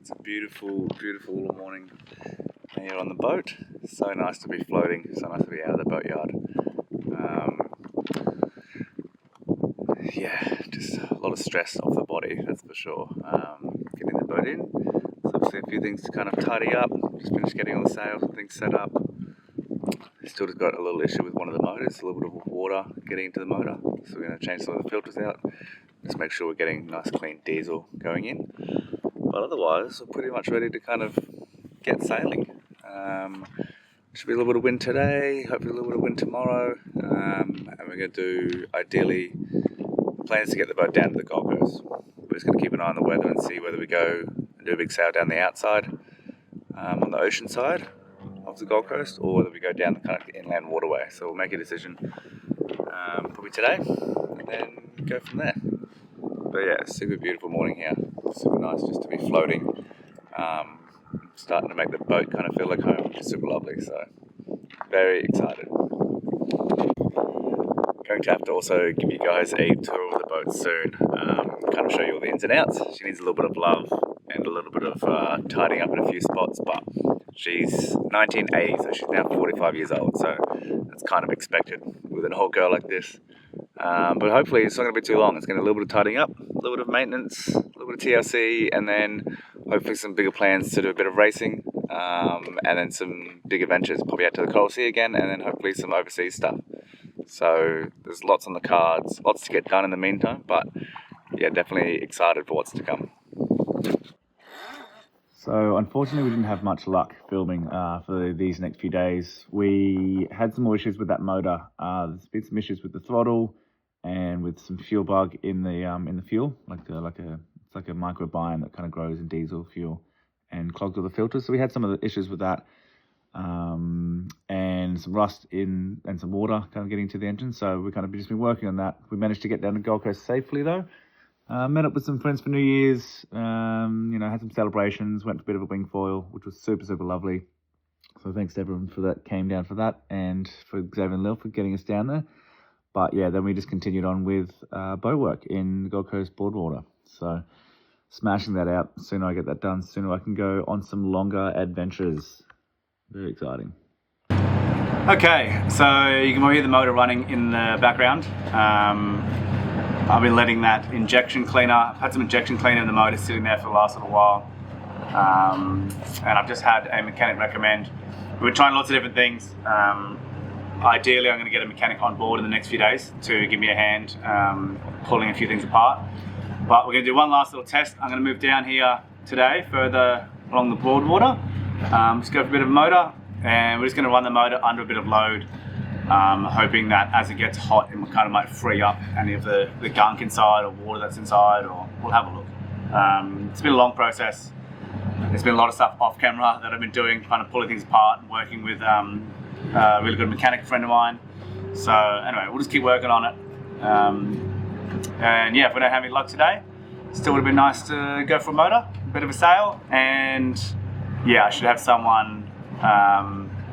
It's a beautiful little morning here on the boat. So nice to be floating, so nice to be out of the boatyard. Yeah, just a lot of stress off the body, that's for sure. Getting the boat in, so obviously a few things to kind of tidy up. Just finished getting all the sails and things set up. Still just got a little issue with one of the motors, a little bit of water getting into the motor. So we're going to change some of the filters out. Just make sure we're getting nice clean diesel going in. But otherwise, we're pretty much ready to kind of get sailing. Should be a little bit of wind today, hopefully a little bit of wind tomorrow. And we're going to do, ideally, plans to get the boat down to the Gold Coast. We're just going to keep an eye on the weather and see whether we go and do a big sail down the outside, on the ocean side of the Gold Coast, or whether we go down the kind of the inland waterway. So we'll make a decision probably today, and then go from there. But yeah, super beautiful morning here. Super nice just to be floating. Starting to make the boat kind of feel like home, which is super lovely. So very excited. Going to have to also give you guys a tour of the boat soon. Kind of show you all the ins and outs. She needs a little bit of love and a little bit of tidying up in a few spots, but she's 1980, so she's now 45 years old. So that's kind of expected with an old girl like this. But hopefully it's not going to be too long. It's going to be a little bit of tidying up, a little bit of maintenance, a little bit of TLC, and then hopefully some bigger plans to do a bit of racing, and then some big adventures, probably out to the Coral Sea again, and then hopefully some overseas stuff. So there's lots on the cards, lots to get done in the meantime, but yeah, definitely excited for what's to come. So unfortunately we didn't have much luck filming for these next few days. We had some more issues with that motor. There's been some issues with the throttle and with some fuel bug in the fuel, it's like a microbiome that kind of grows in diesel fuel and clogs all the filters. So we had some of the issues with that, and some rust and some water kind of getting to the engine. So we kind of just been working on that. We managed to get down to Gold Coast safely though. Met up with some friends for New Year's, had some celebrations, went for a bit of a wing foil, which was super lovely. So thanks to everyone that came down for that, and for Xavier and Lil for getting us down there. But yeah, then we just continued on with boat work in the Gold Coast Boardwater. So smashing that out. The sooner I get that done, the sooner I can go on some longer adventures. Very exciting. Okay, so you can hear the motor running in the background. I've been letting that injection cleaner, I've had some injection cleaner in the motor sitting there for the last little while. And I've just had a mechanic recommend. We're trying lots of different things. Ideally, I'm going to get a mechanic on board in the next few days to give me a hand pulling a few things apart. But we're going to do one last little test. I'm going to move down here today, further along the Boardwater. Just go for a bit of motor, and we're just going to run the motor under a bit of load. Hoping that as it gets hot, it kind of might free up any of the gunk inside or water that's inside, or we'll have a look. It's been a long process. There's been a lot of stuff off camera that I've been doing, kind of pulling things apart and working with a really good mechanic friend of mine. So anyway, we'll just keep working on it. And yeah, if we don't have any luck today, still would have been nice to go for a motor, a bit of a sail, and yeah, I should have someone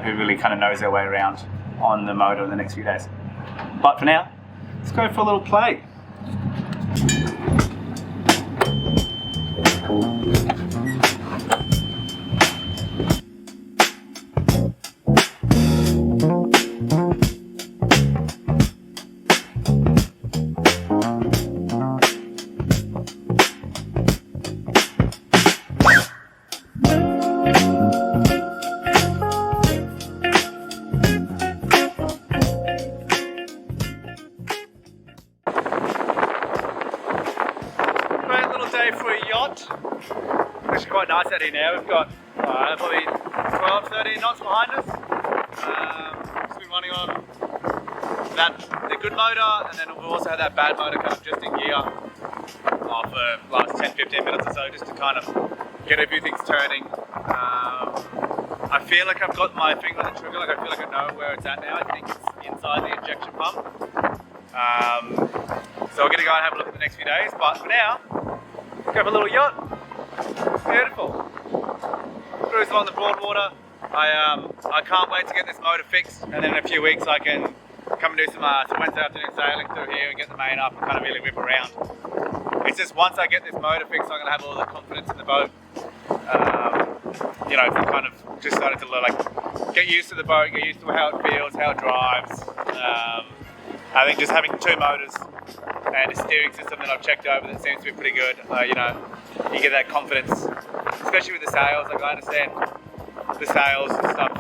who really kind of knows their way around on the motor in the next few days. But for now, let's go for a little play. out here now. We've got probably 12, 13 knots behind us. Just been running on the good motor, and then we've also had that bad motor kind of just in gear for the last 10-15 minutes or so, just to kind of get a few things turning. I feel like I've got my finger on the trigger, like I feel like I know where it's at now. I think it's inside the injection pump. So we're going to go and have a look at the next few days, but for now, go have a little yacht. It's beautiful. Cruise along the Broadwater. I can't wait to get this motor fixed, and then in a few weeks I can come and do some Wednesday afternoon sailing through here and get the main up and kind of really whip around. It's just once I get this motor fixed, I'm going to have all the confidence in the boat. You know, kind of just started to like get used to the boat, get used to how it feels, how it drives. I think just having two motors and a steering system that I've checked over that seems to be pretty good. You know, you get that confidence, especially with the sails. Like I understand the sails and stuff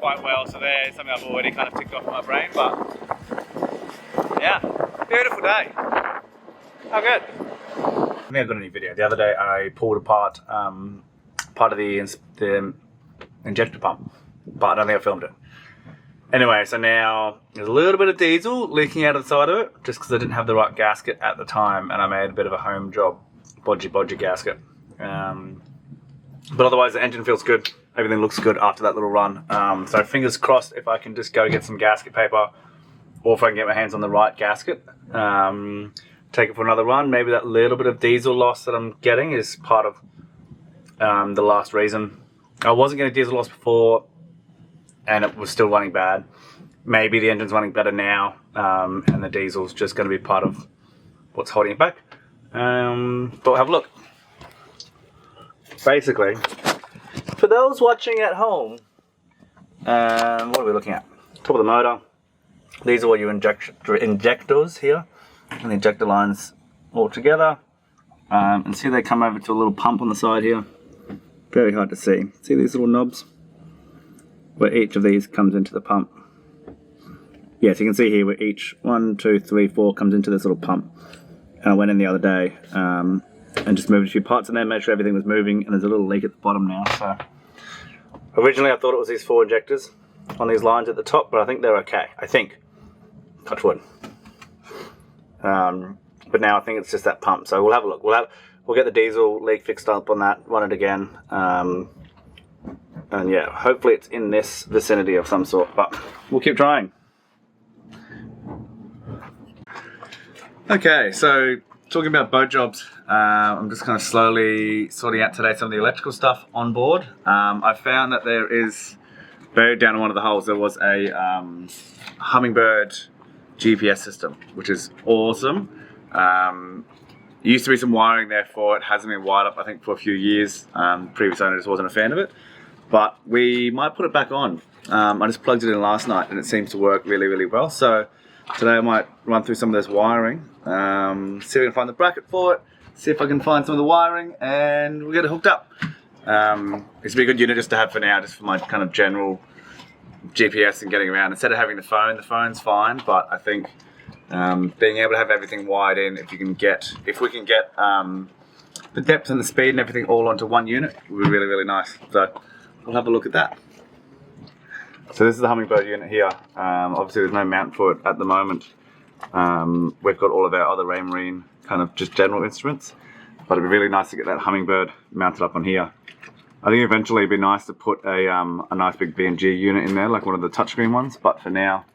quite well, so there's something I've already kind of ticked off in my brain. But yeah, beautiful day. How good? I think I've got a new video. The other day I pulled apart part of the injector pump, but I don't think I filmed it. Anyway, so now there's a little bit of diesel leaking out of the side of it, just because I didn't have the right gasket at the time, and I made a bit of a home job bodgy gasket. But otherwise the engine feels good. Everything looks good after that little run. So fingers crossed if I can just go get some gasket paper, or if I can get my hands on the right gasket, take it for another run. Maybe that little bit of diesel loss that I'm getting is part of the last reason. I wasn't getting diesel loss before, and it was still running bad. Maybe the engine's running better now, and the diesel's just going to be part of what's holding it back. But we'll have a look. Basically, for those watching at home, what are we looking at? Top of the motor. These are all your injectors here, and the injector lines all together. And see, they come over to a little pump on the side here. Very hard to see. See these little knobs? Where each of these comes into the pump. Yes, you can see here where each 1, 2, 3, 4 comes into this little pump. And I went in the other day and just moved a few parts in there, made sure everything was moving, and there's a little leak at the bottom now. So originally I thought it was these 4 injectors on these lines at the top, but I think they're okay. I think. Touch wood. But now I think it's just that pump. So we'll have a look. We'll get the diesel leak fixed up on that, run it again. And yeah, hopefully it's in this vicinity of some sort, but we'll keep trying. Okay, so talking about boat jobs, I'm just kind of slowly sorting out today some of the electrical stuff on board. I found that there is, buried down in one of the holes, there was a Hummingbird GPS system, which is awesome. Used to be some wiring there for it, hasn't been wired up I think for a few years. Previous owner just wasn't a fan of it, but we might put it back on. I just plugged it in last night and it seems to work really well. So today I might run through some of this wiring, see if I can find the bracket for it, see if I can find some of the wiring, and we'll get it hooked up. It's a pretty good unit just to have for now, just for my kind of general GPS and getting around. Instead of having the phone's fine, but I think being able to have everything wired in, if we can get the depth and the speed and everything all onto one unit, would be really nice. So we'll have a look at that. So this is the Hummingbird unit here. Obviously there's no mount for it at the moment. We've got all of our other Raymarine kind of just general instruments, but it'd be really nice to get that Hummingbird mounted up on here. I think eventually it'd be nice to put a nice big B&G unit in there, like one of the touchscreen ones, but for now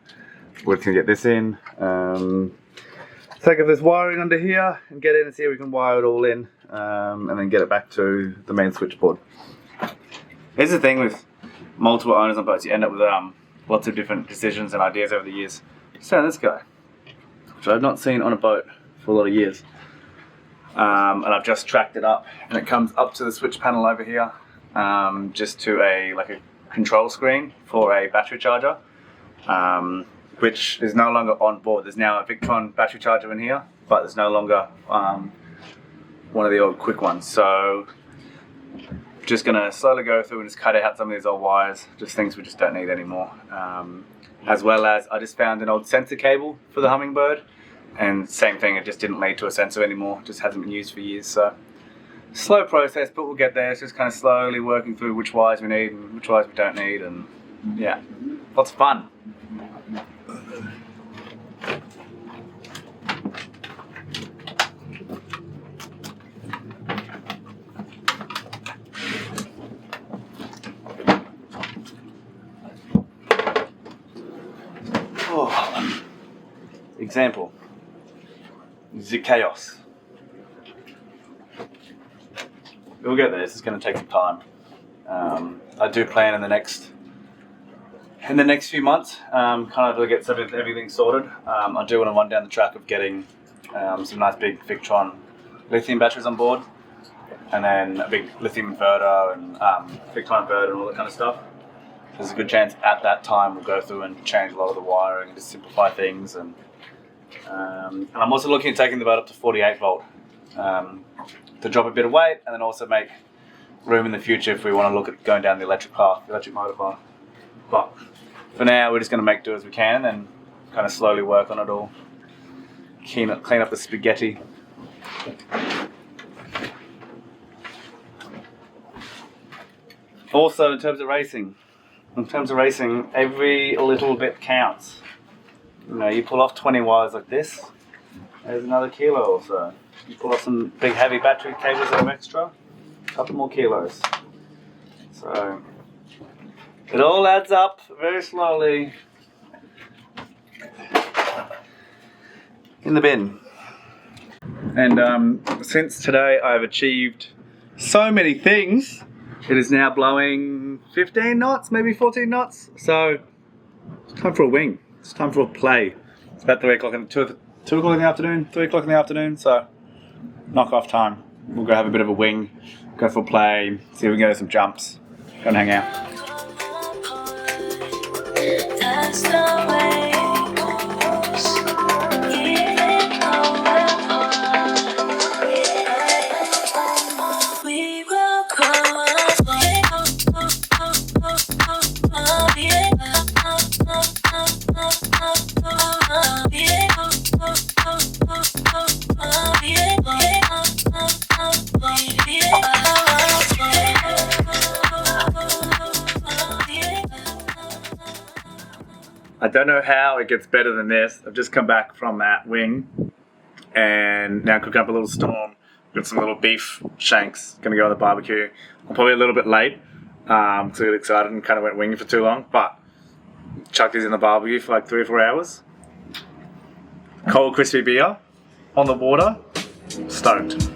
we're just going to get this in, take off this wiring under here and get in and see if we can wire it all in, and then get it back to the main switchboard. Here's the thing with multiple owners on boats, you end up with lots of different decisions and ideas over the years. So this guy, which I've not seen on a boat for a lot of years, and I've just tracked it up, and it comes up to the switch panel over here, just to a control screen for a battery charger, which is no longer on board. There's now a Victron battery charger in here, but there's no longer one of the old quick ones. So just gonna slowly go through and just cut out some of these old wires, just things we just don't need anymore. As well as I just found an old sensor cable for the Hummingbird, and same thing, it just didn't lead to a sensor anymore, just hasn't been used for years. So slow process, but we'll get there. It's just kind of slowly working through which wires we need and which wires we don't need, and yeah, lots of fun. Oh. Example, the chaos. We'll get there. This is going to take some time. I do plan in the next few months, kind of to get everything sorted. I do want to run down the track of getting some nice big Victron lithium batteries on board, and then a big lithium inverter and Victron inverter and all that kind of stuff. There's a good chance at that time we'll go through and change a lot of the wiring and just simplify things. And I'm also looking at taking the boat up to 48 volt to drop a bit of weight, and then also make room in the future if we want to look at going down the electric motor path. But for now, we're just going to make do as we can and kind of slowly work on it all. Clean up the spaghetti. Also, in terms of racing, every little bit counts. You know, you pull off 20 wires like this, there's another kilo or so. You pull off some big heavy battery cables that are extra, a couple more kilos. So it all adds up very slowly in the bin. And since today I've achieved so many things, it is now blowing 15 knots, maybe 14 knots. So it's time for a wing. It's time for a play. It's about 3 o'clock, 2 o'clock in the afternoon, 3 o'clock in the afternoon. So knock off time. We'll go have a bit of a wing, go for a play, see if we can get some jumps, go and hang out. That's the way it goes. We will go. I don't know how it gets better than this. I've just come back from that wing and now cooking up a little storm. Got some little beef shanks, gonna go on the barbecue. I'm probably a little bit late, so I got excited and kind of went winging for too long, but chucked these in the barbecue for like 3 or 4 hours. Cold crispy beer on the water, stoked.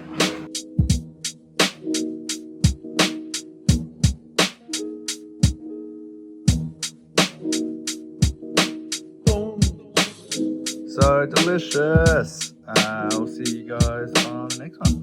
So delicious. We'll see you guys on the next one.